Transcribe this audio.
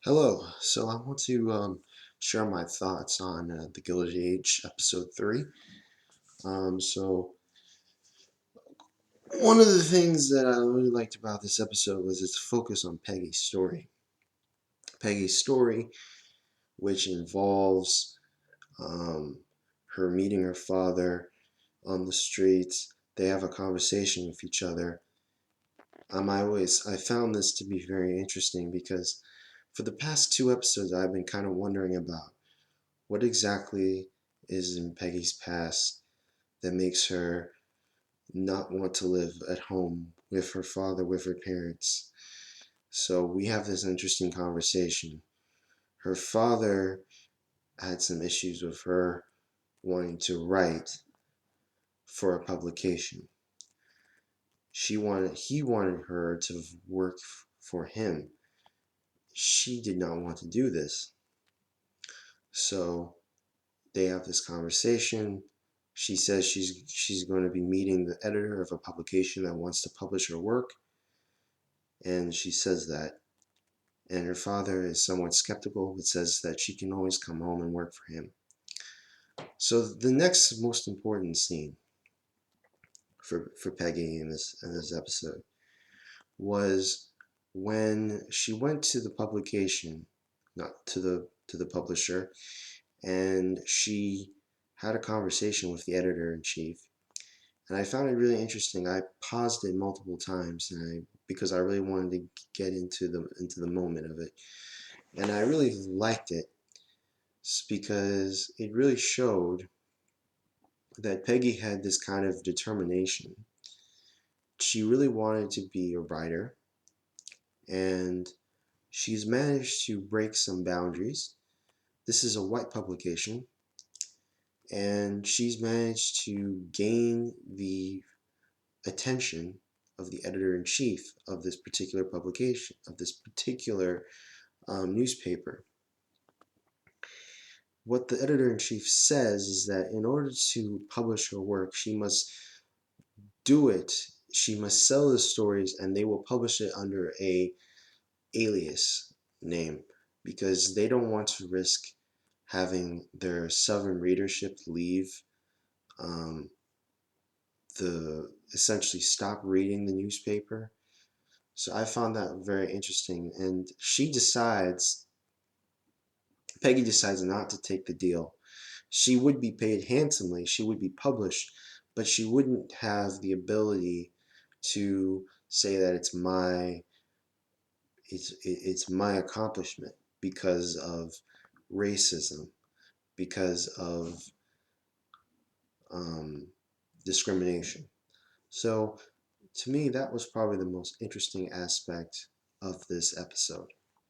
Hello. So I want to share my thoughts on the Gilded Age, episode 3. So one of the things that I really liked about this episode was its focus on Peggy's story. Peggy's story, which involves um, her meeting her father on the streets. They have a conversation with each other. I found this to be very interesting because for the past two episodes, I've been kind of wondering about what exactly is in Peggy's past that makes her not want to live at home with her father, with her parents. So we have this interesting conversation. Her father had some issues with her wanting to write for a publication. He wanted her to work for him. She did not want to do this. So they have this conversation. She says she's going to be meeting the editor of a publication that wants to publish her work, and she says that. And her father is somewhat skeptical, but says that she can always come home and work for him. So the next most important scene for Peggy in this episode was when she went to the publication, not to the publisher, and she had a conversation with the editor in chief. And I found it really interesting. I paused it multiple times, because I really wanted to get into the moment of it, and I really liked it because it really showed that Peggy had this kind of determination. She really wanted to be a writer, and she's managed to break some boundaries. This is a white publication, and she's managed to gain the attention of the editor-in-chief of this particular publication, of this particular newspaper. What the editor-in-chief says is that in order to publish her work, she must do it. She must sell the stories, and they will publish it under a alias name because they don't want to risk having their southern readership leave, um, the essentially stop reading the newspaper. So I found that very interesting, and Peggy decides not to take the deal. She would be paid handsomely, she would be published, but she wouldn't have the ability to say that it's my accomplishment because of racism, because of um, discrimination. So to me, that was probably the most interesting aspect of this episode.